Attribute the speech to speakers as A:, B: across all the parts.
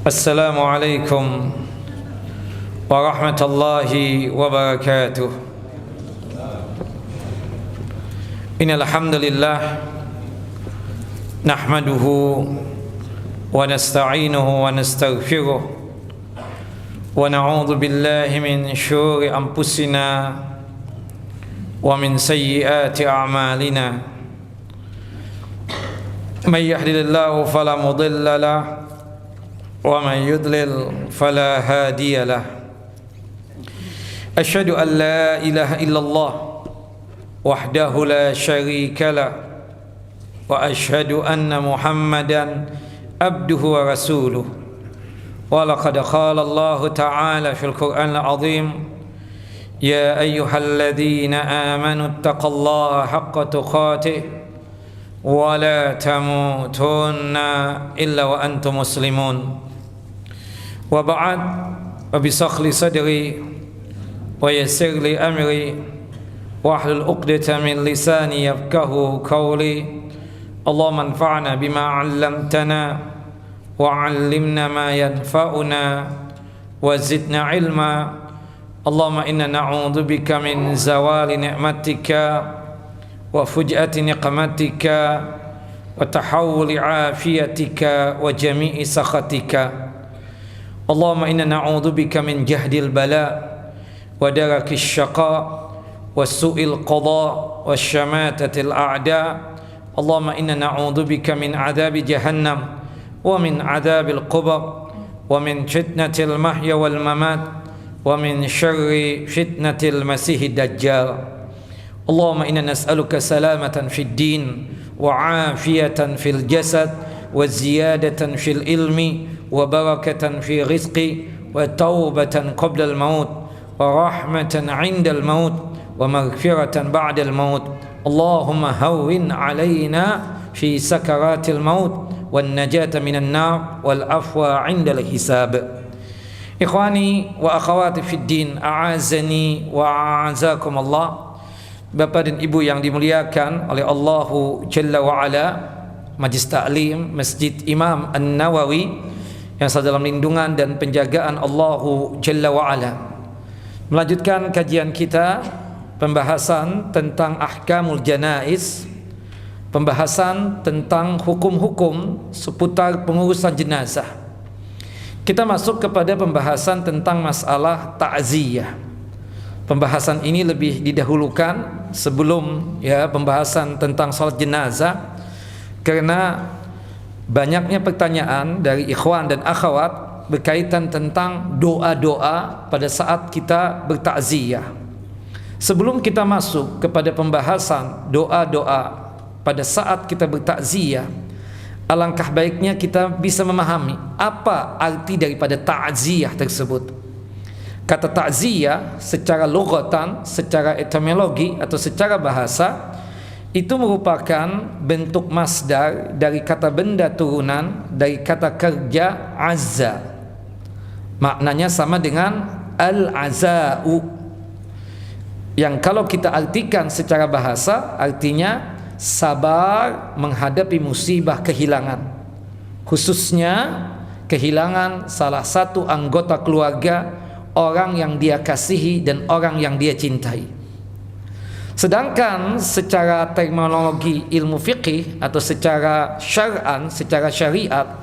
A: Assalamualaikum warahmatullahi wabarakatuh. Innal hamdalillah nahmaduhu wa nasta'inuhu wa nastaghfiruh wa na'udzu billahi min syururi anfusina wa min sayyiati a'malina. May yahdihillahu fala mudilla lahu wa man yudlil fala hadiya lah. Asyhadu an la ilaha illallah wahdahu la syarika lah wa asyhadu anna Muhammadan abduhu wa rasuluh. Wa laqad qala Allah ta'ala fil Qur'anil azim, ya ayyuhalladzina amanu taqullaha haqqa tuqatih wa la tamutunna illa wa antum muslimun. Wa ba'd, wa bisakhli sadri wa yassir li amri wa ahlul 'uqdatam min lisani yafqahu qawli. Allahumma anfa'na bima 'allamtana wa 'allimna ma yanfa'una wa zidna 'ilma. Allahumma inna na'udzu bika min zawali ni'matika wa fuj'ati niqmatika wa tahawuli 'afiyatika wa jami'i sakhatika. Allahumma inna na'udzu bika min jahdil bala wa darakis syaqa wa su'il qada wa syamatatil a'da. Allahumma inna na'udzu bika min adzabi jahannam wa min adzabil qabr wa min fitnatil mahya wal mamat wa min syarri fitnatil masiihid dajjal. Allahumma inna nas'aluka salamatan fid din wa 'afiyatan fil jasad wa ziyadatan fil ilmi wa barakatan fi rizqi wa taubatan qabla al-maut wa rahmatan 'inda al-maut wa maghfiratan ba'da al-maut. Allahumma hawwin 'alaina fi sakaratil maut wan najata minan nar wal afwa 'inda al-hisab. Ikhwani wa akhawati fid din, a'azani wa a'azakum Allah. Bapak dan Ibu yang dimuliakan oleh Allahu Jalla wa Ala, Majlis Ta'lim Masjid Imam An-Nawawi yang dalam lindungan dan penjagaan Allahu Jalla wa Ala, melanjutkan kajian kita, pembahasan tentang ahkamul janaiz, pembahasan tentang hukum-hukum seputar pengurusan jenazah. Kita masuk kepada pembahasan tentang masalah ta'ziyah. Pembahasan ini lebih didahulukan sebelum pembahasan tentang salat jenazah, karena banyaknya pertanyaan dari ikhwan dan akhwat berkaitan tentang doa-doa pada saat kita bertakziah. Sebelum kita masuk kepada pembahasan doa-doa pada saat kita bertakziah, alangkah baiknya kita bisa memahami apa arti daripada takziah tersebut. Kata takziah secara lughatan, secara etimologi atau secara bahasa, itu merupakan bentuk masdar dari kata benda turunan dari kata kerja azza. Maknanya sama dengan al-aza'u, yang kalau kita artikan secara bahasa artinya sabar menghadapi musibah kehilangan, khususnya kehilangan salah satu anggota keluarga, orang yang dia kasihi dan orang yang dia cintai. Sedangkan secara terminologi ilmu fiqih atau secara syar'an, secara syariat,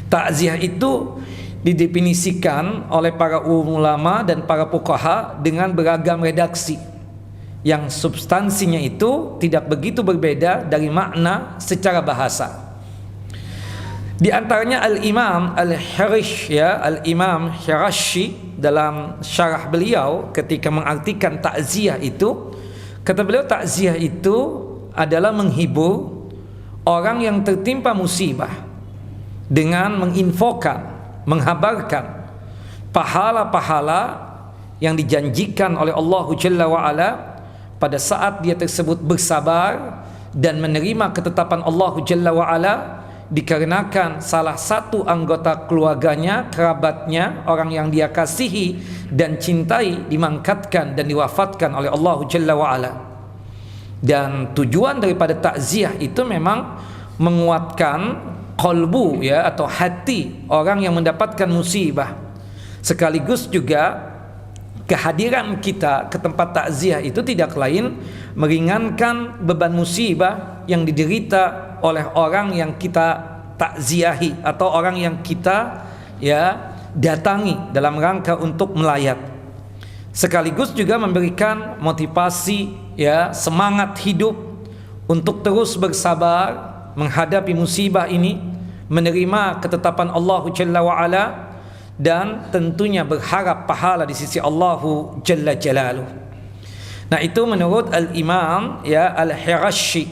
A: takziah itu didefinisikan oleh para ulama dan para fuqaha dengan beragam redaksi yang substansinya itu tidak begitu berbeda dari makna secara bahasa. Di antaranya Al-Imam Al-Imam Hirashi dalam syarah beliau ketika mengartikan takziah itu, kata beliau takziah itu adalah menghibur orang yang tertimpa musibah dengan menginfokan, menghabarkan pahala-pahala yang dijanjikan oleh Allah Jalla wa Ala pada saat dia tersebut bersabar dan menerima ketetapan Allah Jalla wa Ala, dikarenakan salah satu anggota keluarganya, kerabatnya, orang yang dia kasihi dan cintai dimangkatkan dan diwafatkan oleh Allah Jalla wa Ala. Dan tujuan daripada takziah itu memang menguatkan qalbu, ya, atau hati orang yang mendapatkan musibah. Sekaligus juga kehadiran kita ke tempat takziah itu tidak lain meringankan beban musibah yang diderita oleh orang yang kita takziahi atau orang yang kita, ya, datangi dalam rangka untuk melayat. Sekaligus juga memberikan motivasi, ya, semangat hidup untuk terus bersabar menghadapi musibah ini, menerima ketetapan Allah Jalla wa'ala, dan tentunya berharap pahala di sisi Allah Jalla Jalaluh. Nah, itu menurut Al-Imam, ya, Al-Hirashi.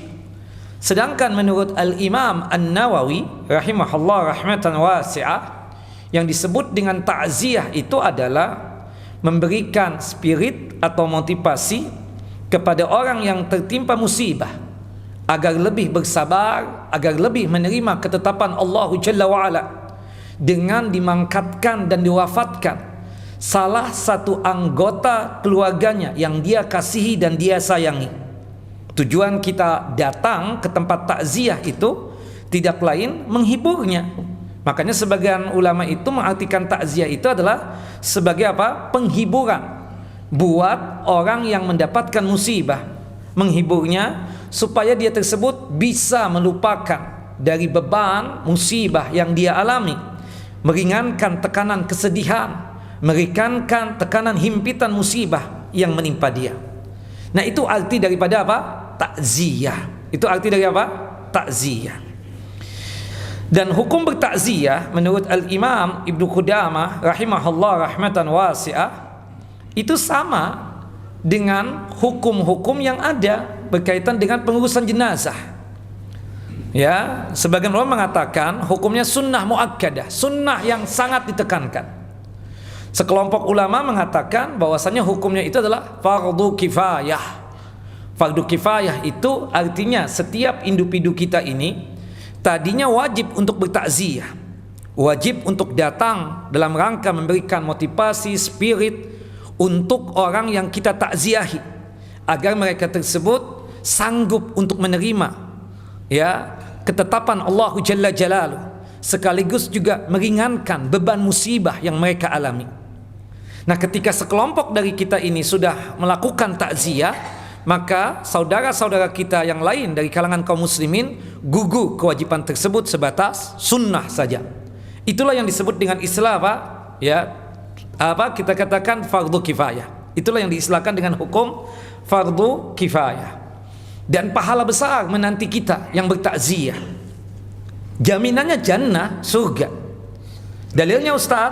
A: Sedangkan menurut Al-Imam An-Nawawi rahimahullah rahmatan wasi'ah, yang disebut dengan ta'ziyah itu adalah memberikan spirit atau motivasi kepada orang yang tertimpa musibah agar lebih bersabar, agar lebih menerima ketetapan Allah Jalla wa'ala, dengan dimangkatkan dan diwafatkan salah satu anggota keluarganya yang dia kasihi dan dia sayangi. Tujuan kita datang ke tempat takziah itu tidak lain menghiburnya. Makanya sebagian ulama itu mengartikan takziah itu adalah sebagai apa? Penghiburan buat orang yang mendapatkan musibah, menghiburnya supaya dia tersebut bisa melupakan dari beban musibah yang dia alami, meringankan tekanan kesedihan, meringankan tekanan himpitan musibah yang menimpa dia. Nah, itu arti daripada apa? Takziyah. Itu arti dari apa? Takziyah. Dan hukum bertakziyah menurut Al-Imam Ibnu Qudamah rahimahullah rahmatan wasi'ah itu sama dengan hukum-hukum yang ada berkaitan dengan pengurusan jenazah. Ya, sebagian ulama mengatakan hukumnya sunnah muakkadah, sunnah yang sangat ditekankan. Sekelompok ulama mengatakan bahwasanya hukumnya itu adalah fardu kifayah. Fardu kifayah itu artinya setiap individu kita ini tadinya wajib untuk bertakziah, wajib untuk datang dalam rangka memberikan motivasi, spirit untuk orang yang kita takziahi, agar mereka tersebut sanggup untuk menerima, ya, ketetapan Allah Jalla Jalaluh, sekaligus juga meringankan beban musibah yang mereka alami. Nah, ketika sekelompok dari kita ini sudah melakukan takziah, maka saudara-saudara kita yang lain dari kalangan kaum muslimin gugur kewajiban tersebut sebatas sunnah saja. Itulah yang disebut dengan istilah apa? Ya, apa kita katakan fardu kifayah. Itulah yang diistilahkan dengan hukum fardu kifayah. Dan pahala besar menanti kita yang bertakziah. Jaminannya jannah, surga. Dalilnya Ustaz,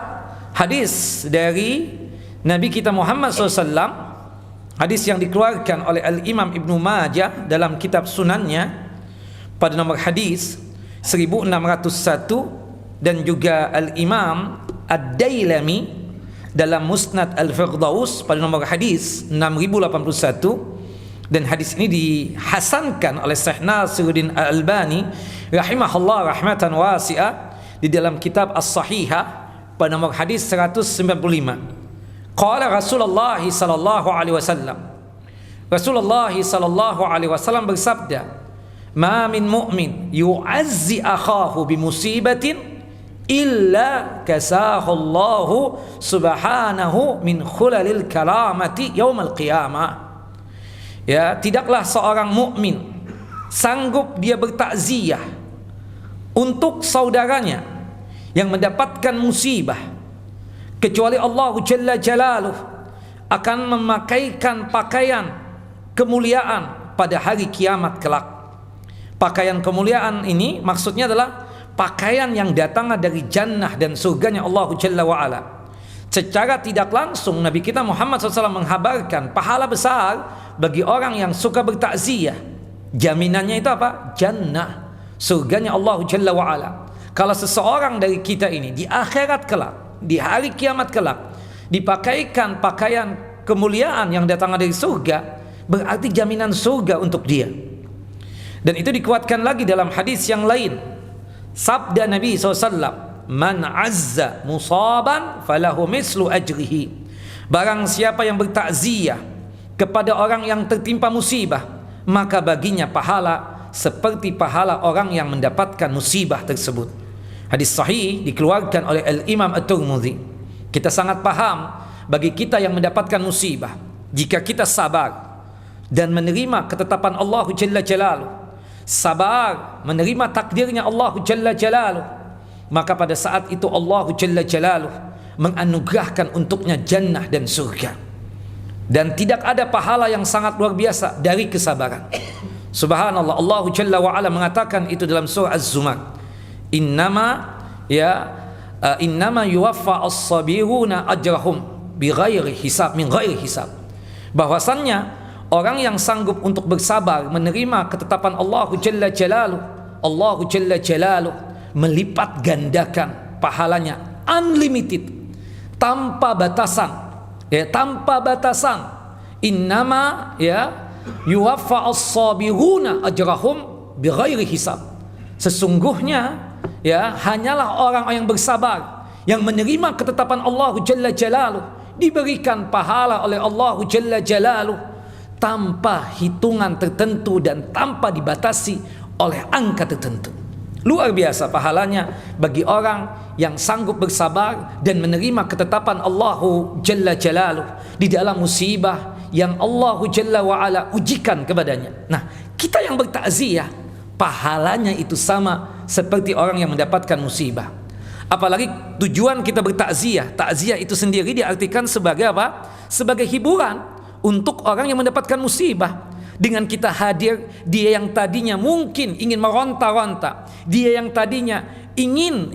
A: hadis dari Nabi kita Muhammad SAW, hadis yang dikeluarkan oleh Al-Imam Ibnu Majah dalam kitab sunannya pada nomor hadis 1601, dan juga Al-Imam Ad-Dailami dalam Musnad Al-Firdaus pada nomor hadis 6081. Dan hadis ini dihasankan oleh Syekh Nasiruddin Al-Albani rahimahullah rahmatan wasi'ah di dalam kitab As-Sahihah pada nomor hadis 195. Qala Rasulullah sallallahu alaihi wasallam, Rasulullah sallallahu alaihi wasallam bersabda, "Ma min mu'min yu'azzi akhahu bi musibatin illa kasahu Allah subhanahu min khulalil karamati yaumal qiyamah." Ya, tidaklah seorang mukmin sanggup dia bertakziah untuk saudaranya yang mendapatkan musibah, kecuali Allah Jalla Jalaluh akan memakaikan pakaian kemuliaan pada hari kiamat kelak. Pakaian kemuliaan ini maksudnya adalah pakaian yang datang dari jannah dan surganya Allah Jalla wa'ala. Secara tidak langsung Nabi kita Muhammad SAW menghabarkan pahala besar bagi orang yang suka bertakziah. Jaminannya itu apa? Jannah, surganya Allah Jalla wa'ala. Kalau seseorang dari kita ini di akhirat kelak, di hari kiamat kelak, dipakaikan pakaian kemuliaan yang datang dari surga, berarti jaminan surga untuk dia. Dan itu dikuatkan lagi dalam hadis yang lain. Sabda Nabi SAW, "Man azza musaban falahu mislu ajrihi." Barang siapa yang bertakziah kepada orang yang tertimpa musibah, maka baginya pahala seperti pahala orang yang mendapatkan musibah tersebut. Hadis sahih dikeluarkan oleh Al-Imam At-Tirmidzi. Kita sangat paham bagi kita yang mendapatkan musibah, jika kita sabar dan menerima ketetapan Allah Jalla Jalaluh, sabar menerima takdirnya Allah Jalla Jalaluh, maka pada saat itu Allah Jalla Jalaluh menganugerahkan untuknya jannah dan surga. Dan tidak ada pahala yang sangat luar biasa dari kesabaran. Subhanallah, Allah Jalla wa Ala mengatakan itu dalam surah Az-Zumar, innama yuwaffa as-sabiruna ajrahum bighairi hisab, min ghairi hisab. Bahwasannya orang yang sanggup untuk bersabar menerima ketetapan Allah Jalla Jalaluh, Allah Jalla Jalaluh melipat gandakan pahalanya unlimited, tanpa batasan, tanpa batasan. Innama yuwaffa as-sabiruna ajrahum bighairi hisab. Sesungguhnya hanyalah orang yang bersabar, yang menerima ketetapan Allah Jalla Jalaluh, diberikan pahala oleh Allah Jalla Jalaluh tanpa hitungan tertentu dan tanpa dibatasi oleh angka tertentu. Luar biasa pahalanya bagi orang yang sanggup bersabar dan menerima ketetapan Allah Jalla Jalaluh di dalam musibah yang Allah Jalla wa Ala ujikan kepadanya. Nah, kita yang bertakziah, pahalanya itu sama seperti orang yang mendapatkan musibah. Apalagi tujuan kita bertakziah, takziah itu sendiri diartikan sebagai apa? Sebagai hiburan untuk orang yang mendapatkan musibah. Dengan kita hadir, dia yang tadinya mungkin ingin meronta-ronta, dia yang tadinya ingin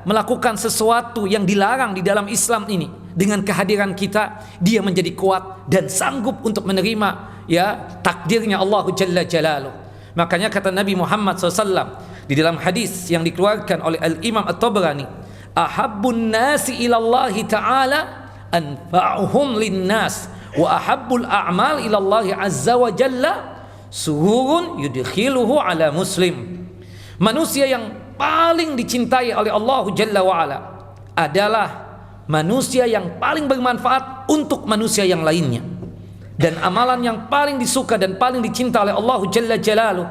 A: melakukan sesuatu yang dilarang di dalam Islam ini, dengan kehadiran kita dia menjadi kuat dan sanggup untuk menerima takdirnya Allah Jalla Jalaluh. Makanya kata Nabi Muhammad SAW di dalam hadis yang dikeluarkan oleh Al-Imam At-Tabrani, ahabbun nasi ilallahi ta'ala anfa'uhum linnas wa ahabbul a'mal ilallahi azza wa jalla sururun yudkhiluhu ala muslim. Manusia yang paling dicintai oleh Allah Jalla wa Ala adalah manusia yang paling bermanfaat untuk manusia yang lainnya. Dan amalan yang paling disuka dan paling dicinta oleh Allah Jalla Jalaluh,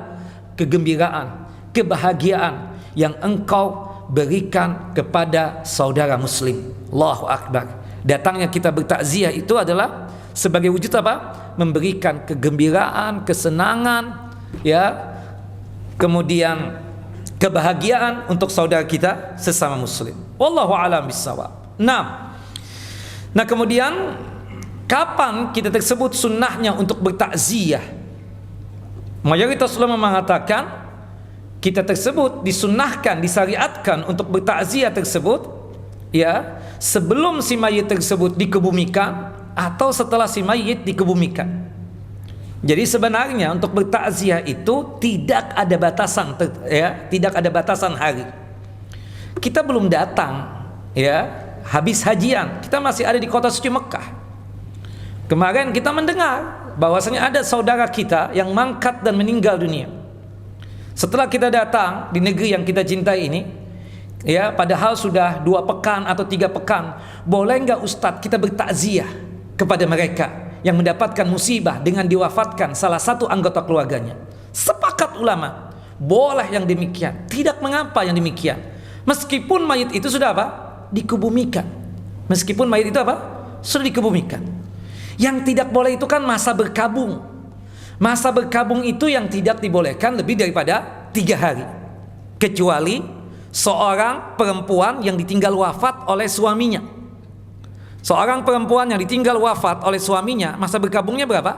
A: kegembiraan, kebahagiaan yang engkau berikan kepada saudara muslim. Allahu Akbar. Datangnya kita bertakziah itu adalah sebagai wujud apa? Memberikan kegembiraan, kesenangan, kemudian kebahagiaan untuk saudara kita sesama muslim. Wallahu a'lam bissawab. Nah, kemudian kapan kita tersebut sunnahnya untuk bertakziah? Mayoritas ulama mengatakan kita tersebut disunnahkan, disyariatkan untuk bertakziah tersebut sebelum si mayit tersebut dikebumikan atau setelah si mayit dikebumikan. Jadi sebenarnya untuk bertakziah itu tidak ada batasan, tidak ada batasan hari. Kita belum datang, habis hajian, kita masih ada di kota suci Mekah. Kemarin kita mendengar bahwasanya ada saudara kita yang mangkat dan meninggal dunia. Setelah kita datang di negeri yang kita cintai ini, padahal sudah 2 pekan atau 3 pekan, boleh enggak Ustadz kita bertakziah kepada mereka yang mendapatkan musibah dengan diwafatkan salah satu anggota keluarganya? Sepakat ulama, boleh yang demikian, tidak mengapa yang demikian, meskipun mayit itu sudah apa? Dikebumikan. Meskipun mayit itu apa? Sudah dikebumikan. Yang tidak boleh itu kan masa berkabung. Masa berkabung itu yang tidak dibolehkan lebih daripada 3 hari, kecuali seorang perempuan yang ditinggal wafat oleh suaminya. Seorang perempuan yang ditinggal wafat oleh suaminya, masa berkabungnya berapa?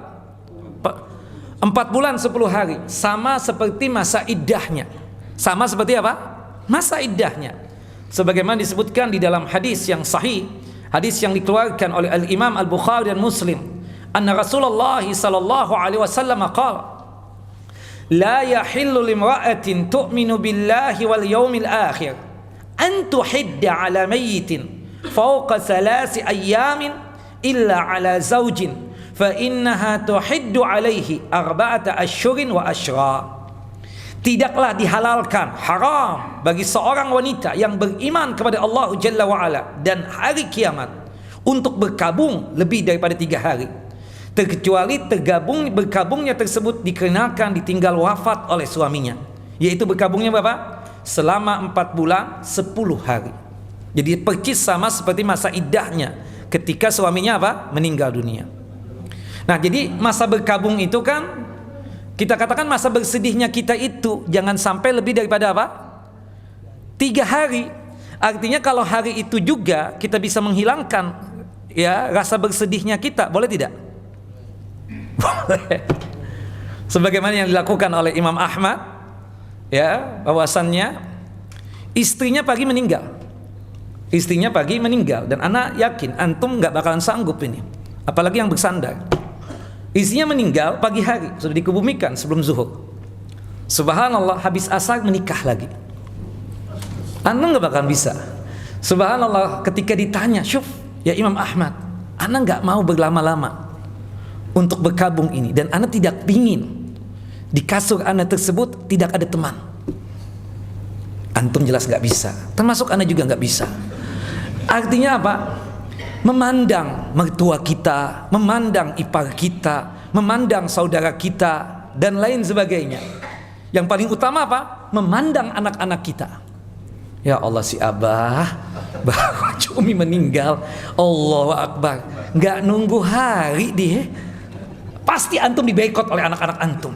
A: 4 bulan 10 hari. Sama seperti masa iddahnya. Sama seperti apa? Masa iddahnya. Sebagaimana disebutkan di dalam hadis yang sahih, hadis yang dikeluarkan oleh Al-Imam Al-Bukhari dan Muslim, anna Rasulullah sallallahu alaihi wasallam qala, la yahillu limra'atin tu'minu billahi wal yawmil akhir an tuhidda ala mayyitin fawqa 3 ayyamin illa ala zawjin fa innaha tuhiddu alaihi 4 ashhurin wa ashra. Tidaklah dihalalkan, haram bagi seorang wanita yang beriman kepada Allah Jalla wa Ala dan hari kiamat untuk berkabung lebih daripada 3 hari. terkecuali berkabungnya tersebut dikarenakan ditinggal wafat oleh suaminya, yaitu berkabungnya berapa? Selama 4 bulan 10 hari. Jadi percis sama seperti masa iddahnya ketika suaminya apa? Meninggal dunia. Nah, jadi masa berkabung itu kan kita katakan masa bersedihnya kita itu jangan sampai lebih daripada apa? 3 hari. Artinya kalau hari itu juga kita bisa menghilangkan ya rasa bersedihnya kita, boleh tidak? Boleh. Sebagaimana yang dilakukan oleh Imam Ahmad, ya, bahwasannya istrinya pagi meninggal. Istrinya pagi meninggal dan anak yakin antum nggak bakalan sanggup ini, apalagi yang bersandar. Istrinya meninggal pagi hari, sudah dikebumikan sebelum zuhur. Subhanallah, habis asar menikah lagi. Anda nggak bakalan bisa. Subhanallah, ketika ditanya, syuf, ya Imam Ahmad, Anda nggak mau berlama-lama untuk berkabung ini, dan Anda tidak pingin di kasur Anda tersebut tidak ada teman. Antum jelas nggak bisa, termasuk Anda juga nggak bisa. Artinya apa? Memandang mertua kita, memandang ipar kita, memandang saudara kita, dan lain sebagainya. Yang paling utama apa? Memandang anak-anak kita. Ya Allah, si Abah baru Cumi meninggal, Allahu Akbar, nggak nunggu hari dia, pasti antum diboikot oleh anak-anak antum.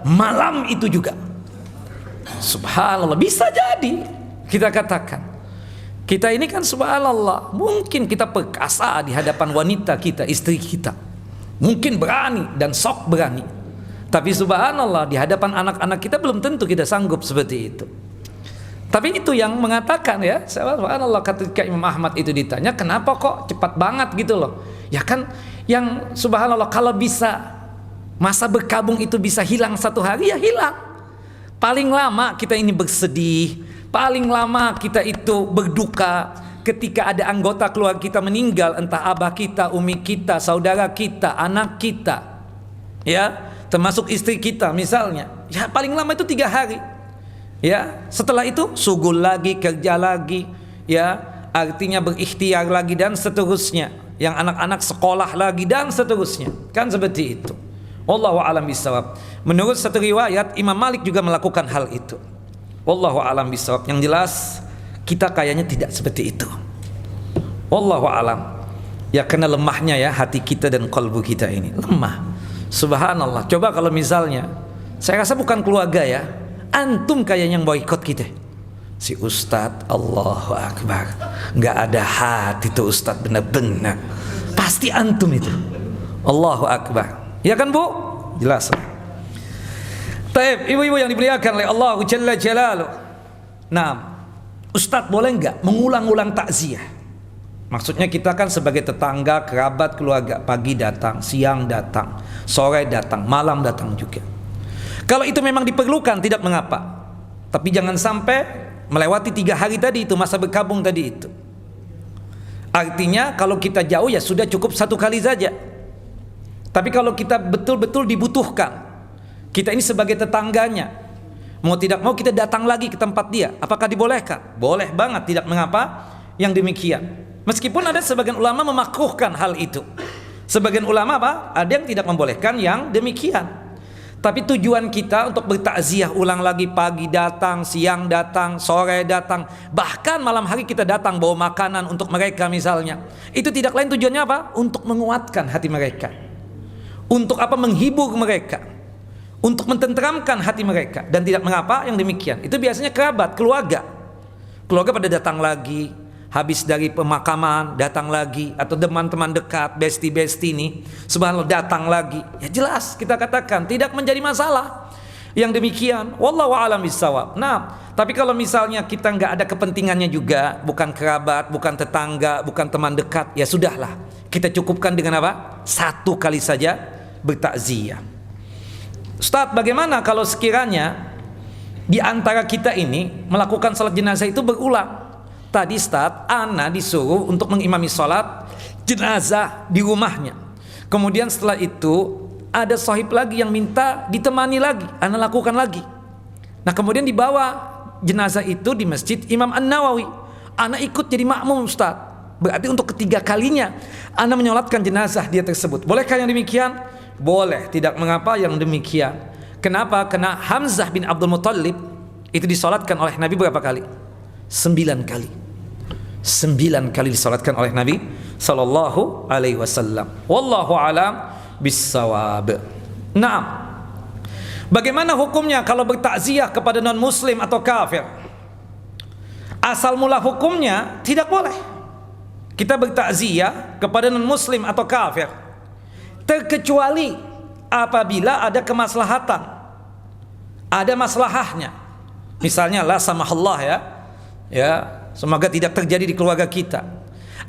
A: Malam itu juga, subhanallah, bisa jadi kita katakan kita ini kan subhanallah, mungkin kita perkasa di hadapan wanita kita, istri kita, mungkin berani dan sok berani, tapi subhanallah di hadapan anak-anak kita belum tentu kita sanggup seperti itu. Tapi itu yang mengatakan ya, subhanallah, ketika Imam Ahmad itu ditanya kenapa kok cepat banget gitu loh, ya kan yang subhanallah kalau bisa masa berkabung itu bisa hilang 1 hari, ya hilang. Paling lama kita ini bersedih, paling lama kita itu berduka ketika ada anggota keluarga kita meninggal, entah abah kita, umi kita, saudara kita, anak kita, ya, termasuk istri kita misalnya, ya paling lama itu 3 hari. Ya, setelah itu sugul lagi, kerja lagi, ya, artinya berikhtiar lagi dan seterusnya. Yang anak-anak sekolah lagi dan seterusnya. Kan seperti itu. Wallahu a'lam bishawab. Menurut satu riwayat Imam Malik juga melakukan hal itu. Wallahu a'lam bishawab. Yang jelas kita kayaknya tidak seperti itu. Wallahu a'lam. Ya karena lemahnya ya hati kita dan kalbu kita ini lemah. Subhanallah. Coba kalau misalnya saya rasa bukan keluarga ya, antum kayak yang boikot kita. Si Ustadz, Allahu Akbar, nggak ada hati tuh Ustadz, benar-benar pasti antum itu. Allahu Akbar, ya kan Bu? Jelas. Taib, ibu-ibu yang dimuliakan oleh Allah Jalla Jalaluh. Nah, Ustadz boleh nggak mengulang-ulang takziah? Maksudnya kita kan sebagai tetangga, kerabat, keluarga, pagi datang, siang datang, sore datang, malam datang juga. Kalau itu memang diperlukan tidak mengapa, tapi jangan sampai melewati 3 hari tadi itu, masa berkabung tadi itu. Artinya kalau kita jauh ya sudah cukup 1 kali saja. Tapi kalau kita betul-betul dibutuhkan, kita ini sebagai tetangganya, mau tidak mau kita datang lagi ke tempat dia, apakah dibolehkan? Boleh banget, tidak mengapa yang demikian. Meskipun ada sebagian ulama memakruhkan hal itu, sebagian ulama apa? Ada yang tidak membolehkan yang demikian. Tapi tujuan kita untuk bertakziah ulang lagi, pagi datang, siang datang, sore datang, bahkan malam hari kita datang bawa makanan untuk mereka misalnya. Itu tidak lain tujuannya apa? Untuk menguatkan hati mereka. Untuk apa? Menghibur mereka. Untuk mententeramkan hati mereka. Dan tidak mengapa yang demikian. Itu biasanya kerabat, keluarga. Keluarga pada datang lagi. Habis dari pemakaman datang lagi, atau teman-teman dekat, besti-besti ini subhanallah datang lagi, ya jelas kita katakan tidak menjadi masalah yang demikian. Wallahu a'lam bishawab. Nah, tapi kalau misalnya kita nggak ada kepentingannya juga, bukan kerabat, bukan tetangga, bukan teman dekat, ya sudahlah, kita cukupkan dengan apa? 1 kali saja bertakziah. Ustaz, bagaimana kalau sekiranya di antara kita ini melakukan salat jenazah itu berulang? Tadi Ustaz, ana disuruh untuk mengimami sholat jenazah di rumahnya. Kemudian setelah itu ada sahib lagi yang minta ditemani lagi, ana lakukan lagi. Nah kemudian dibawa jenazah itu di masjid Imam An-Nawawi, ana ikut jadi makmum Ustaz. Berarti untuk ketiga kalinya Anda menyolatkan jenazah dia tersebut. Bolehkah yang demikian? Boleh, tidak mengapa yang demikian. Kenapa? Karena Hamzah bin Abdul Muttalib itu disolatkan oleh Nabi berapa kali? 9 kali. 9 kali disolatkan oleh Nabi sallallahu alaihi wasallam. Wallahu alam bissawab. Naam. Bagaimana hukumnya kalau bertakziah kepada non muslim atau kafir? Asal mula hukumnya tidak boleh kita bertakziah kepada non muslim atau kafir, terkecuali apabila ada kemaslahatan, ada maslahahnya. Misalnya la samahallah ya, semoga tidak terjadi di keluarga kita.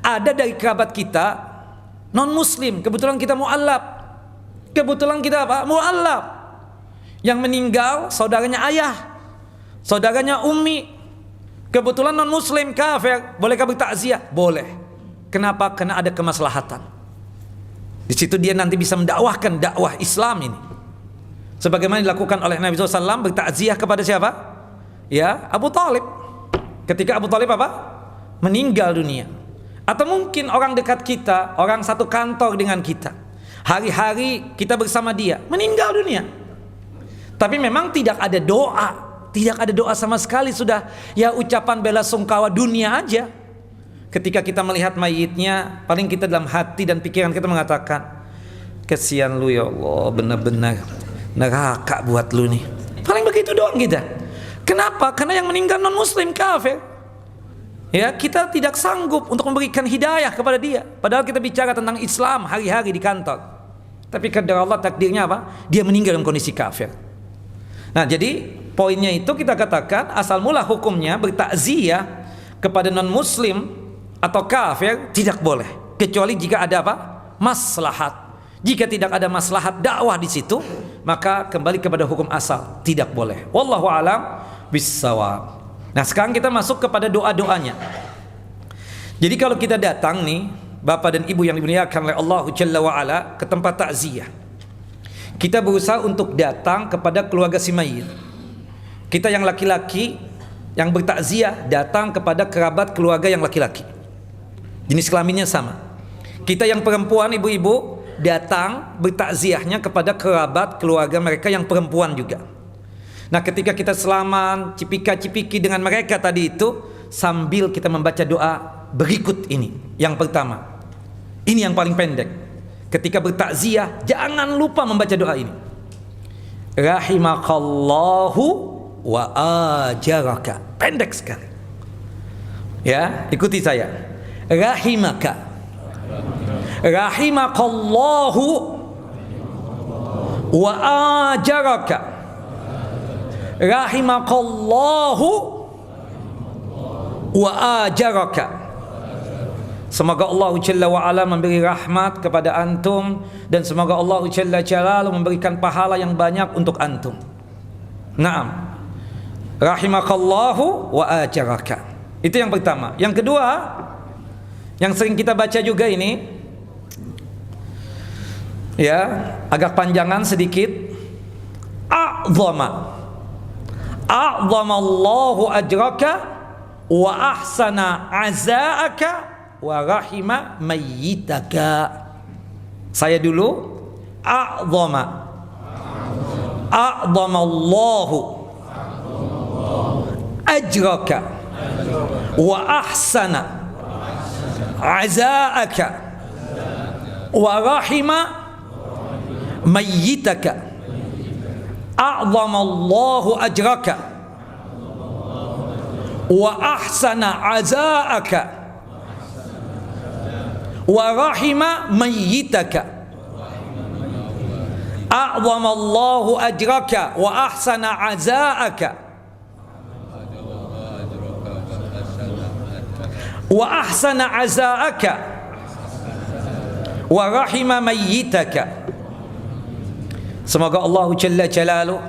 A: Ada dari kerabat kita non muslim, kebetulan kita mu'allab, kebetulan kita apa? Mu'allab, yang meninggal saudaranya ayah, saudaranya ummi, kebetulan non muslim kafir. Bolehkah bertakziah? Boleh. Kenapa? Karena ada kemaslahatan. Di situ dia nanti bisa mendakwahkan dakwah Islam ini. Sebagaimana dilakukan oleh Nabi SAW, bertakziah kepada siapa? Ya, Abu Talib. Ketika Abu Talib apa? Meninggal dunia. Atau mungkin orang dekat kita, orang satu kantor dengan kita, hari-hari kita bersama dia, meninggal dunia. Tapi memang tidak ada doa, tidak ada doa sama sekali, sudah ya ucapan bela sungkawa dunia aja. Ketika kita melihat mayitnya, paling kita dalam hati dan pikiran kita mengatakan, kesian lu ya Allah, benar-benar neraka buat lu nih. Paling begitu doang kita. Kenapa? Karena yang meninggal non muslim kafir. Ya, kita tidak sanggup untuk memberikan hidayah kepada dia. Padahal kita bicara tentang Islam hari-hari di kantor. Tapi kadar Allah takdirnya apa? Dia meninggal dalam kondisi kafir. Nah, jadi poinnya itu kita katakan asal mula hukumnya bertakziah kepada non muslim atau kafir tidak boleh, kecuali jika ada apa? Maslahat. Jika tidak ada maslahat dakwah di situ, maka kembali kepada hukum asal, tidak boleh. Wallahu alam bissawab. Nah, sekarang kita masuk kepada doa-doanya. Jadi kalau kita datang nih, Bapak dan Ibu yang dimuliakan oleh Allah Jalla wa Ala, ke tempat takziah, kita berusaha untuk datang kepada keluarga si mayit. Kita yang laki-laki yang bertakziah datang kepada kerabat keluarga yang laki-laki, jenis kelaminnya sama. Kita yang perempuan, ibu-ibu, datang bertakziahnya kepada kerabat keluarga mereka yang perempuan juga. Nah, ketika kita selaman, cipika-cipiki dengan mereka tadi itu, sambil kita membaca doa berikut ini. Yang pertama, ini yang paling pendek. Ketika bertakziah, jangan lupa membaca doa ini. Rahimakallahu wa ajaraka. Pendek sekali. Ya, ikuti saya. Rahimaka, rahimakallahu wa ajaraka, rahimakallahu wa ajaraka. Semoga Allah Jalla wa Ala memberi rahmat kepada antum, dan semoga Allah Jalla Jalaluhu memberikan pahala yang banyak untuk antum. Naam, rahimakallahu wa ajaraka. Itu yang pertama. Yang kedua, yang sering kita baca juga ini, ya, agak panjangan sedikit. A'zamallahu ajraka wa ahsana azaaka wa rahima mayyitaka. Saya dulu. A'zamallahu ajraka wa ahsana azaaka wa rahima mayyitaka. A'zamallahu ajraka wa ahsana azaaka wa rahima mayyitaka. A'zamallahu ajraka wa ahsana azaaka wa ahsana azaaka wa rahima mayyitaka. Semoga Allah Jalla Jalaluhu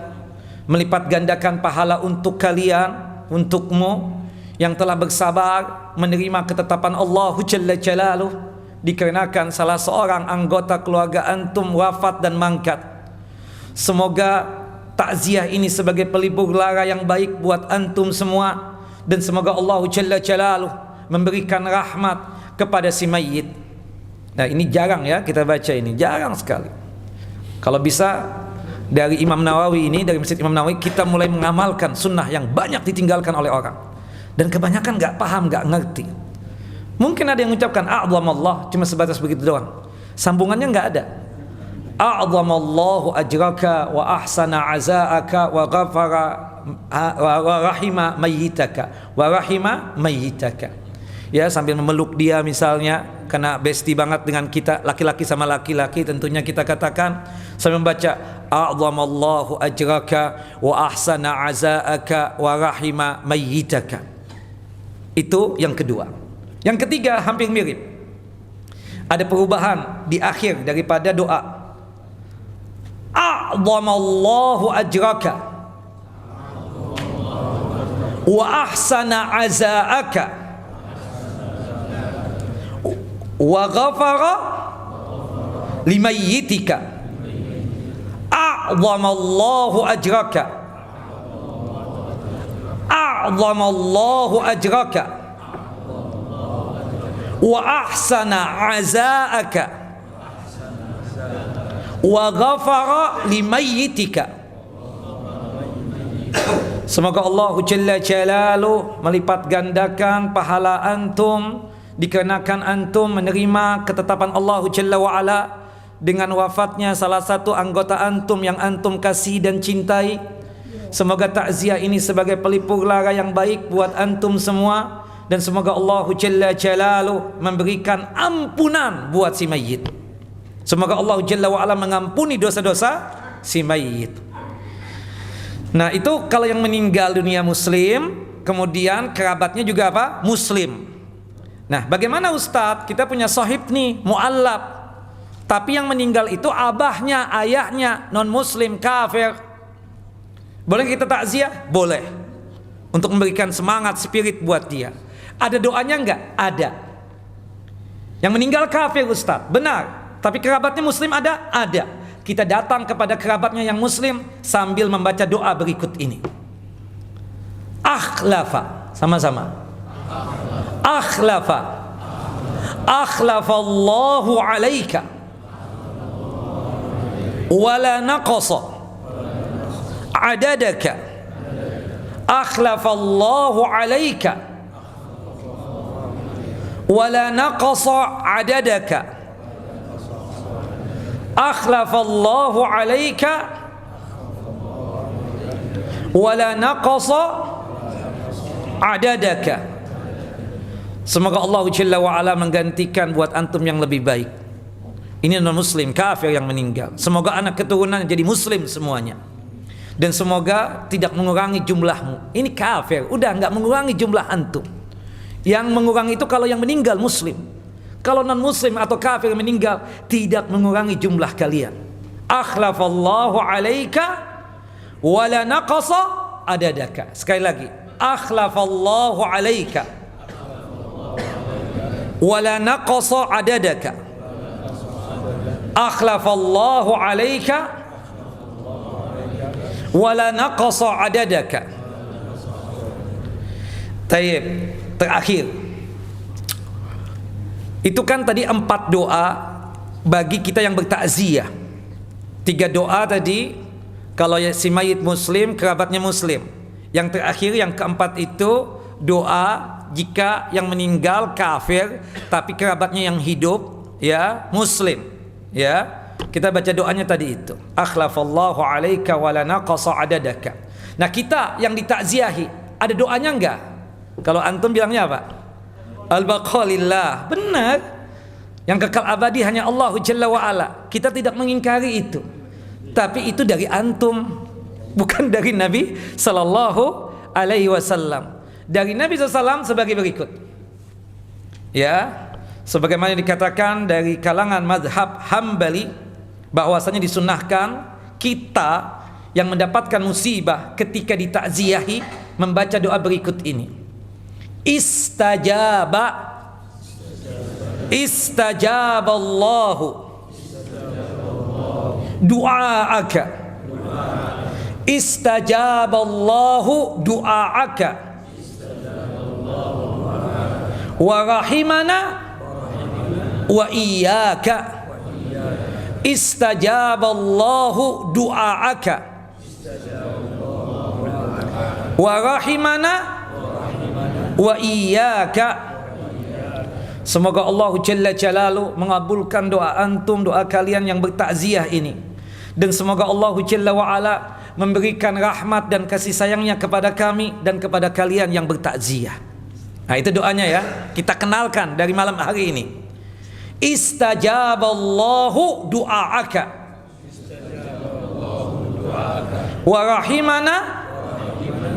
A: melipat gandakan pahala untuk kalian, untukmu yang telah bersabar menerima ketetapan Allah Jalla Jalaluhu, dikarenakan salah seorang anggota keluarga antum wafat dan mangkat. Semoga takziah ini sebagai pelipur lara yang baik buat antum semua, dan semoga Allah Jalla Jalaluhu memberikan rahmat kepada si mayit. Nah, ini jarang ya kita baca ini, jarang sekali. Kalau bisa dari Imam Nawawi ini, dari Masjid Imam Nawawi, kita mulai mengamalkan sunnah yang banyak ditinggalkan oleh orang. Dan kebanyakan nggak paham, nggak ngerti. Mungkin ada yang mengucapkan a'zamallah, cuma sebatas begitu doang. Sambungannya nggak ada. A'zamallahu ajraka wa ahsana azaaka wa ghafara wa rahima mayyitaka wa rahima mayyitaka. Ya, sambil memeluk dia misalnya, karena besti banget dengan kita, laki-laki sama laki-laki, tentunya kita katakan sambil membaca a'zamallahu ajraka wa ahsana azaaka wa rahima mayyitaka. Itu yang kedua. Yang ketiga hampir mirip. Ada perubahan di akhir daripada doa. A'zamallahu ajraka wa ahsana azaaka wa ghafara limayyitika. A'zamallahu ajraka, a'zamallahu ajraka wa ahsana azaaka wa ghafara limayyitika. Semoga Allah Jalla Jalaluhu melipat gandakan pahala antum dikarenakan antum menerima ketetapan Allah Jalla wa'ala dengan wafatnya salah satu anggota antum yang antum kasih dan cintai. Semoga takziah ini sebagai pelipur lara yang baik buat antum semua, dan semoga Allah Jalla Jalaluhu memberikan ampunan buat si mayit. Semoga Allah Jalla wa'ala mengampuni dosa-dosa si mayit. Nah, itu kalau yang meninggal dunia muslim, kemudian kerabatnya juga apa? Muslim. Nah, bagaimana Ustadz? Kita punya sahib nih, mu'allab, tapi yang meninggal itu abahnya, ayahnya non muslim, kafir. Boleh kita takziah? Boleh. Untuk memberikan semangat spirit buat dia. Ada doanya enggak? Ada. Yang meninggal kafir Ustadz, benar, tapi kerabatnya muslim ada? Ada. Kita datang kepada kerabatnya yang muslim sambil membaca doa berikut ini. Akhlafa, sama-sama. Akhlafa, akhlafallahu alaika wala naqasa adadaka. Akhlafallahu alaika wala naqasa adadaka. Akhlafallahu alaika wala naqasa adadaka. Semoga Allah Jalla wa'ala menggantikan buat antum yang lebih baik. Ini non muslim, kafir yang meninggal. Semoga anak keturunan jadi muslim semuanya. Dan semoga tidak mengurangi jumlahmu. Ini kafir, udah nggak mengurangi jumlah antum. Yang mengurangi itu kalau yang meninggal muslim. Kalau non muslim atau kafir yang meninggal, tidak mengurangi jumlah kalian. Akhlafallahu alaika wala naqasa adadaka. Sekali lagi, akhlafallahu alaika wala naqasa adadaka. Akhlafallahu alaika wala naqasa adadaka. Tayyib, terakhir. Itu kan tadi 4 doa bagi kita yang bertakziah. 3 doa tadi kalau si mayit muslim, kerabatnya muslim. Yang terakhir, yang keempat itu doa jika yang meninggal kafir tapi kerabatnya yang hidup ya muslim. Ya, kita baca doanya tadi itu. Akhlafallahu alaika wala naqasa adadaka. Nah, kita yang ditakziahi ada doanya enggak? Kalau antum bilangnya apa? Al-baqa lillah. Benar. Yang kekal abadi hanya Allah Jalla wa'ala. Kita tidak mengingkari itu. Tapi itu dari antum, bukan dari Nabi sallallahu alaihi wasallam. Dari Nabi SAW sebagai berikut. Ya, sebagaimana dikatakan dari kalangan mazhab Hambali bahwasanya disunnahkan kita yang mendapatkan musibah ketika ditakziahi membaca doa berikut ini. Istajaballahu du'aaka. Istajaballahu du'aaka wa rahimana wa iyyaka istajaballahu du'aaka wa rahimana wa iyyaka. Semoga Allah Jalla Jalaluhu mengabulkan doa antum, doa kalian yang bertakziah ini, dan semoga Allah Jalla wa Ala memberikan rahmat dan kasih sayangnya kepada kami dan kepada kalian yang bertakziah. Nah, itu doanya ya, kita kenalkan dari malam hari ini. Istajaballahu du'aaka wa rahimana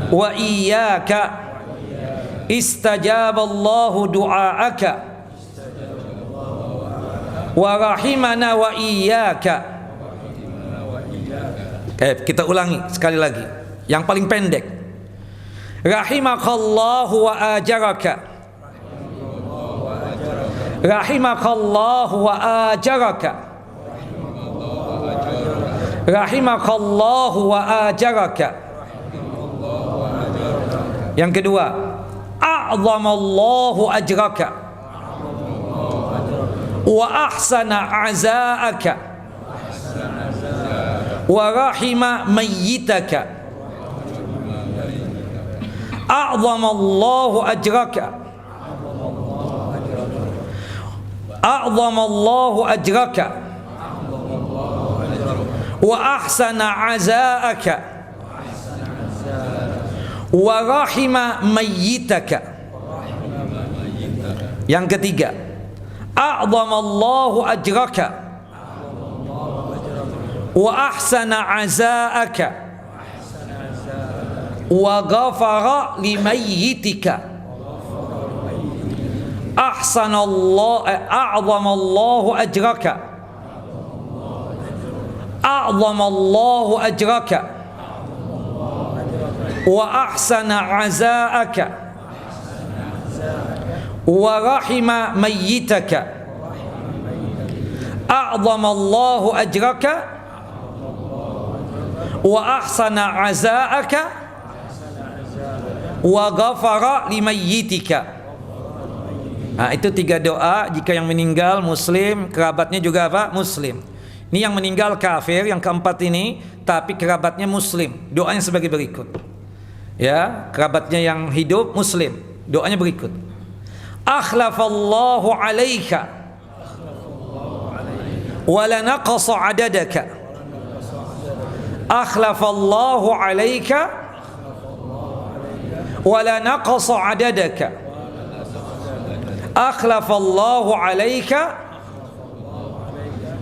A: wa iyyaka. Istajaballahu du'aaka wa rahimana wa iyyaka. Kita ulangi sekali lagi, yang paling pendek. Rahimakallahu wa ajaraka. Rahimakallahu wa ajaraka. Rahimakallahu wa ajaraka. Yang kedua, a'zamallahu ajraka wa ahsana azaaka wa rahima mayyitaka. A'zamallahu ajraka, a'zamallahu ajraka wa ahsana azaaka wa rahima mayyitaka. Yang ketiga, a'zamallahu ajraka wa ahsana azaaka wa ghafara limayyitika. A'zamallahu ajraka, a'zamallahu ajraka wa ahsana azaaka wa rahima mayyitaka. A'zamallahu ajraka wa ahsana azaaka wa ghafara limayyitika. Nah, itu 3 doa jika yang meninggal muslim, kerabatnya juga apa? Muslim. Ini yang meninggal kafir, yang keempat ini, tapi kerabatnya muslim. Doanya sebagai berikut. Ya, kerabatnya yang hidup muslim. Doanya berikut. Akhlafallahu alaika wa la naqasa adadaka. Akhlafallahu alaika wa la naqasa adadaka. Akhlafallahu alaika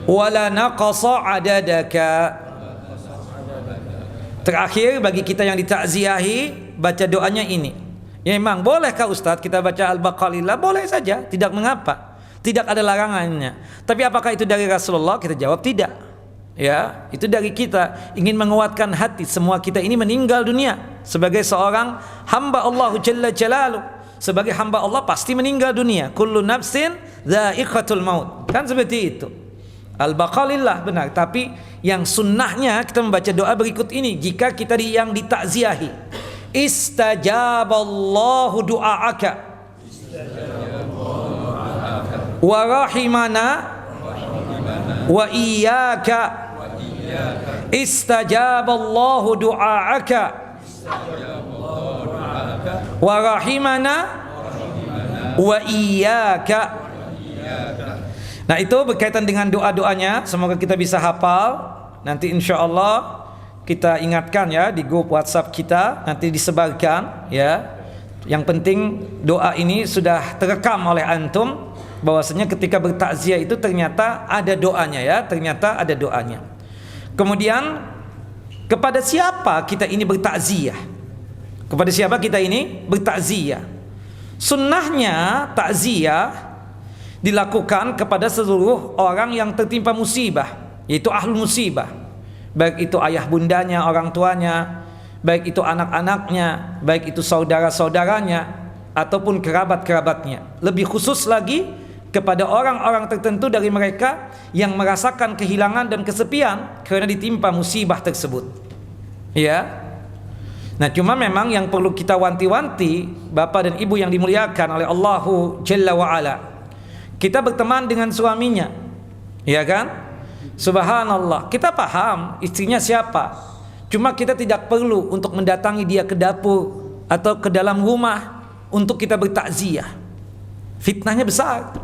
A: wa la naqasa adadaka. Terakhir, bagi kita yang ditakziahi, baca doanya ini. Ya, memang bolehkah Ustadz kita baca Al-Baqalillah? Boleh saja, tidak mengapa, tidak ada larangannya. Tapi apakah itu dari Rasulullah? Kita jawab tidak. Ya, itu dari kita, ingin menguatkan hati. Semua kita ini meninggal dunia sebagai seorang hamba Allah Jalla Jalaluhu. Sebagai hamba Allah pasti meninggal dunia. Kullu nafsin dha'iqatul maut. Kan seperti itu. Al-Baqalillah benar. Tapi yang sunnahnya kita membaca doa berikut ini jika kita yang ditakziahi. Istajaballahu du'aaka wa rahimana wa iyyaka. Istajaballahu du'aaka wa rahimana wa iyyaka. Nah, itu berkaitan dengan doa-doanya. Semoga kita bisa hafal. Nanti insya Allah kita ingatkan ya di grup WhatsApp kita, nanti disebarkan ya. Yang penting doa ini sudah terekam oleh antum, bahwasanya ketika bertakziah itu ternyata ada doanya ya, ternyata ada doanya. Kemudian kepada siapa kita ini bertakziah? Kepada siapa kita ini bertakziah? Sunnahnya takziah dilakukan kepada seluruh orang yang tertimpa musibah, yaitu ahlul musibah. Baik itu ayah bundanya, orang tuanya, baik itu anak-anaknya, baik itu saudara-saudaranya, ataupun kerabat-kerabatnya. Lebih khusus lagi kepada orang-orang tertentu dari mereka yang merasakan kehilangan dan kesepian karena ditimpa musibah tersebut. Ya. Nah, cuma memang yang perlu kita wanti-wanti, Bapak dan Ibu yang dimuliakan oleh Allahu Jalla wa Ala, kita berteman dengan suaminya, ya kan? Subhanallah, kita paham istrinya siapa, cuma kita tidak perlu untuk mendatangi dia ke dapur atau ke dalam rumah untuk kita bertakziah. Fitnahnya besar.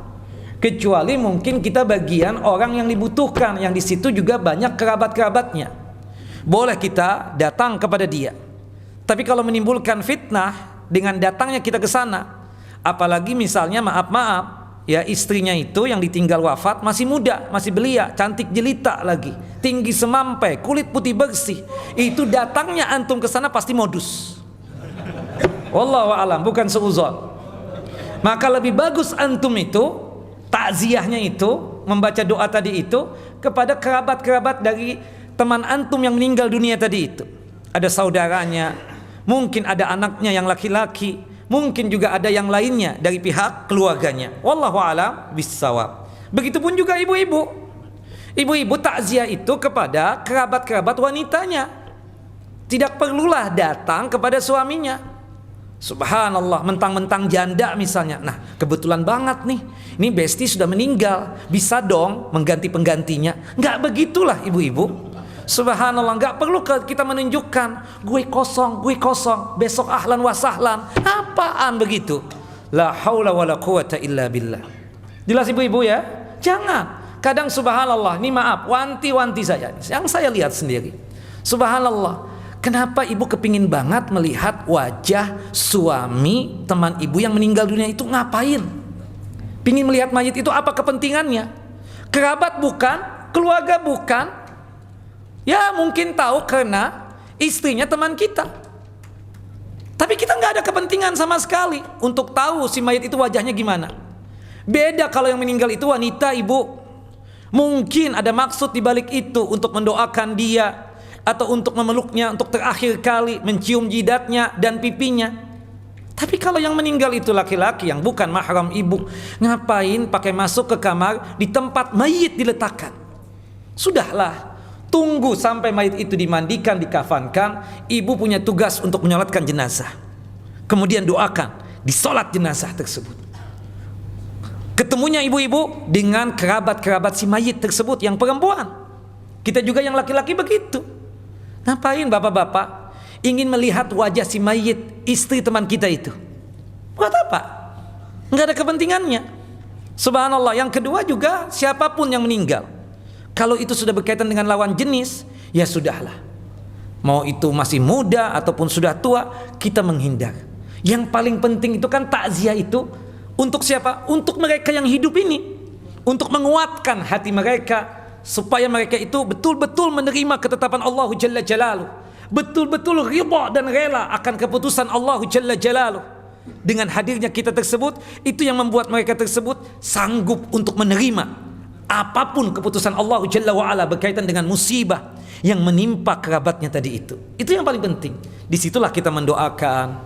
A: Kecuali mungkin kita bagian orang yang dibutuhkan, yang di situ juga banyak kerabat-kerabatnya, boleh kita datang kepada dia. Tapi kalau menimbulkan fitnah dengan datangnya kita ke sana, apalagi misalnya maaf-maaf ya, istrinya itu yang ditinggal wafat masih muda, masih belia, cantik jelita lagi, tinggi semampai, kulit putih bersih, itu datangnya antum ke sana pasti modus. Wallahu a'lam, bukan seuzon. Maka lebih bagus antum itu takziahnya itu, membaca doa tadi itu kepada kerabat-kerabat dari teman antum yang meninggal dunia tadi itu. Ada saudaranya, mungkin ada anaknya yang laki-laki, mungkin juga ada yang lainnya dari pihak keluarganya. Wallahu a'lam bissawab. Begitupun juga ibu-ibu. Ibu-ibu takziah itu kepada kerabat-kerabat wanitanya. Tidak perlulah datang kepada suaminya. Subhanallah, mentang-mentang janda misalnya. Nah, kebetulan banget nih, ini besti sudah meninggal, bisa dong mengganti penggantinya. Enggak begitulah ibu-ibu. Subhanallah, enggak perlu kita menunjukkan gue kosong, besok ahlan wa sahlan. Apaan begitu? La haula wala quwata illa billah. Jelas ibu-ibu ya? Jangan. Kadang subhanallah, ini maaf, wanti-wanti saya, yang saya lihat sendiri. Subhanallah, kenapa ibu kepingin banget melihat wajah suami teman ibu yang meninggal dunia itu? Ngapain? Pingin melihat mayit itu, apa kepentingannya? Kerabat bukan, keluarga bukan. Ya mungkin tahu karena istrinya teman kita, tapi kita nggak ada kepentingan sama sekali untuk tahu si mayit itu wajahnya gimana. Beda kalau yang meninggal itu wanita, ibu. Mungkin ada maksud dibalik itu, untuk mendoakan dia, atau untuk memeluknya untuk terakhir kali, mencium jidatnya dan pipinya. Tapi kalau yang meninggal itu laki-laki yang bukan mahram ibu, ngapain pakai masuk ke kamar di tempat mayit diletakkan? Sudahlah, tunggu sampai mayit itu dimandikan, dikafankan. Ibu punya tugas untuk menyolatkan jenazah, kemudian doakan di solat jenazah tersebut. Ketemunya ibu-ibu dengan kerabat-kerabat si mayit tersebut yang perempuan. Kita juga yang laki-laki begitu. Ngapain bapak-bapak ingin melihat wajah si mayit istri teman kita itu? Buat apa? Nggak ada kepentingannya. Subhanallah. Yang kedua juga, siapapun yang meninggal, kalau itu sudah berkaitan dengan lawan jenis, ya sudahlah. Mau itu masih muda ataupun sudah tua, kita menghindar. Yang paling penting itu kan takziah itu untuk siapa? Untuk mereka yang hidup ini, untuk menguatkan hati mereka, supaya mereka itu betul-betul menerima ketetapan Allah Jalla Jalaluh, betul-betul ridha dan rela akan keputusan Allah Jalla Jalaluh. Dengan hadirnya kita tersebut, itu yang membuat mereka tersebut sanggup untuk menerima apapun keputusan Allah Jalla wa'ala berkaitan dengan musibah yang menimpa kerabatnya tadi itu. Itu yang paling penting. Disitulah kita mendoakan,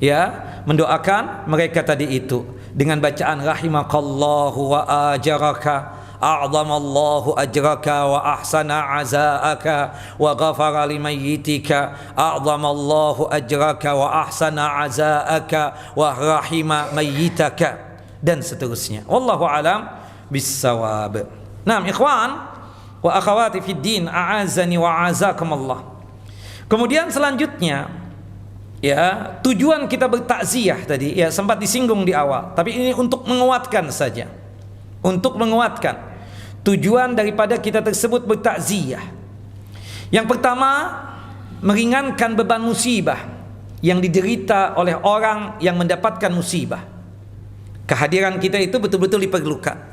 A: ya, mendoakan mereka tadi itu dengan bacaan rahimakallahu wa ajaraka, a'zamallahu ajraka wa ahsana azaaka wa ghafara limayyitika, a'zamallahu ajraka wa ahsana azaaka wa rahima mayyitaka, dan seterusnya. Wallahu alam bisawab. Nah, ikhwan wa akhawati fid din, a'azani wa azakumullah. Kemudian selanjutnya, ya, tujuan kita bertakziah tadi ya sempat disinggung di awal, tapi ini untuk menguatkan saja. Untuk menguatkan tujuan daripada kita tersebut bertakziah. Yang pertama, meringankan beban musibah yang diderita oleh orang yang mendapatkan musibah. Kehadiran kita itu betul-betul diperlukan.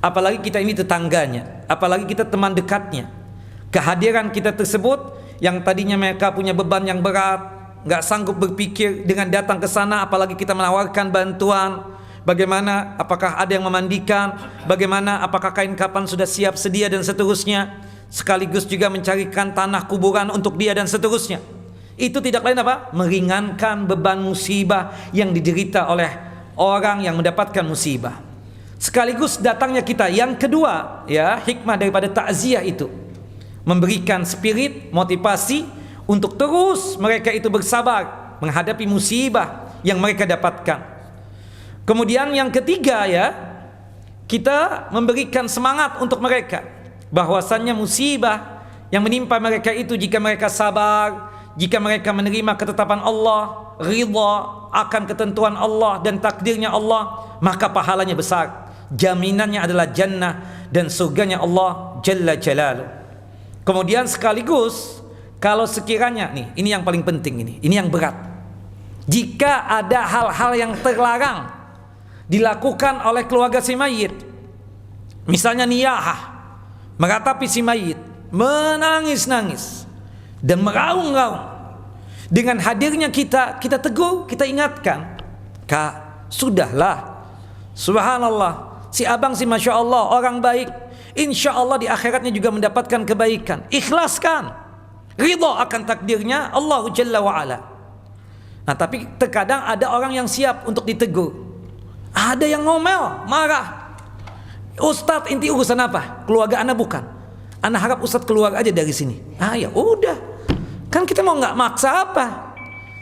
A: Apalagi kita ini tetangganya, apalagi kita teman dekatnya. Kehadiran kita tersebut yang tadinya mereka punya beban yang berat, nggak sanggup berpikir dengan datang ke sana, apalagi kita menawarkan bantuan. Bagaimana, apakah ada yang memandikan, bagaimana, apakah kain kapan sudah siap sedia dan seterusnya, sekaligus juga mencarikan tanah kuburan untuk dia dan seterusnya. Itu tidak lain apa? Meringankan beban musibah yang diderita oleh orang yang mendapatkan musibah. Sekaligus datangnya kita yang kedua, ya, hikmah daripada takziah itu memberikan spirit, motivasi untuk terus mereka itu bersabar menghadapi musibah yang mereka dapatkan. Kemudian yang ketiga, ya, kita memberikan semangat untuk mereka bahwasannya musibah yang menimpa mereka itu, jika mereka sabar, jika mereka menerima ketetapan Allah, ridha akan ketentuan Allah dan takdirnya Allah, maka pahalanya besar, jaminannya adalah jannah dan surganya Allah Jalla Jalaluh. Kemudian sekaligus, kalau sekiranya nih, ini yang paling penting, ini yang berat, jika ada hal-hal yang terlarang dilakukan oleh keluarga si mayit, misalnya niyahah, meratapi si mayit, menangis-nangis dan meraung-raung, dengan hadirnya kita tegur, kita ingatkan, Kak, sudahlah, subhanallah, si abang si masya Allah orang baik, insya Allah di akhiratnya juga mendapatkan kebaikan, ikhlaskan, ridha akan takdirnya Allah Jalla wa'ala. Nah, tapi terkadang ada orang yang siap untuk ditegur, ada yang ngomel, marah, Ustadz inti urusan apa? Keluarga anak bukan, anak harap Ustadz keluar aja dari sini. Ya udah, kan kita mau nggak maksa apa,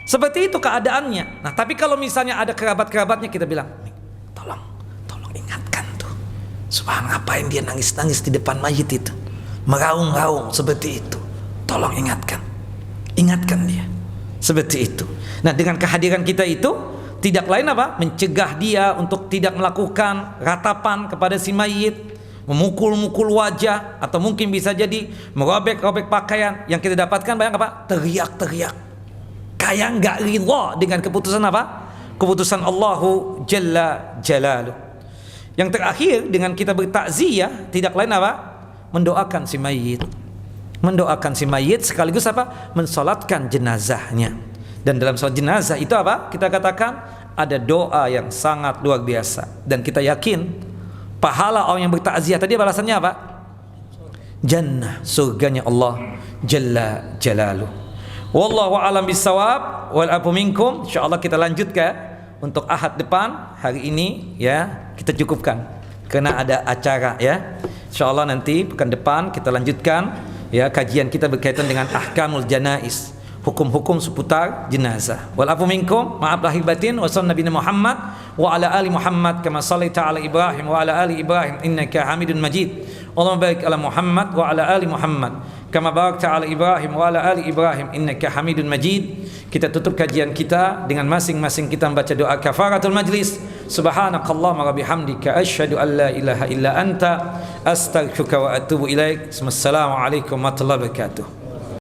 A: seperti itu keadaannya. Nah, tapi kalau misalnya ada kerabat-kerabatnya, kita bilang, tolong ingatkan tuh, subhanallah, ngapain dia nangis-nangis di depan mayit itu, meraung-raung seperti itu, tolong ingatkan dia, seperti itu. Nah, dengan kehadiran kita itu tidak lain apa? Mencegah dia untuk tidak melakukan ratapan kepada si mayit, memukul-mukul wajah, atau mungkin bisa jadi merobek-robek pakaian. Yang kita dapatkan banyak apa? Teriak-teriak, kayak nggak ridha dengan keputusan apa? Keputusan Allahu Jalla Jalaluh. Yang terakhir, dengan kita bertakziah, tidak lain apa? Mendoakan si mayit, sekaligus apa? Mensolatkan jenazahnya. Dan dalam sholat jenazah itu apa? Kita katakan ada doa yang sangat luar biasa, dan kita yakin pahala orang yang bertakziah tadi balasannya apa? Jannah, surganya Allah Jalla Jalaluh. Wallahu a'lam bissawab, wal afu minkum. Insyaallah kita lanjutkan untuk Ahad depan. Hari ini ya kita cukupkan karena ada acara ya. Insyaallah nanti pekan depan kita lanjutkan ya kajian kita berkaitan dengan ahkamul janaiz, hukum-hukum seputar jenazah. Wal afu minkum, maaf lahir batin. Wa sallallahu Nabi Muhammad wa ala ali Muhammad kama shallaita ala Ibrahim wa ala ali Ibrahim innaka Hamidun Majid. Allahumma barik ala Muhammad wa ala ali Muhammad kama barakta ala Ibrahim wa ala ali Ibrahim innaka Hamidun Majid. Kita tutup kajian kita dengan masing-masing kita membaca doa kafaratul majlis. Subhanakallahumma wa bihamdika asyhadu an la ilaha illa anta astaghfiruka wa atubu ilaik. Wassalamu alaikum warahmatullahi wabarakatuh.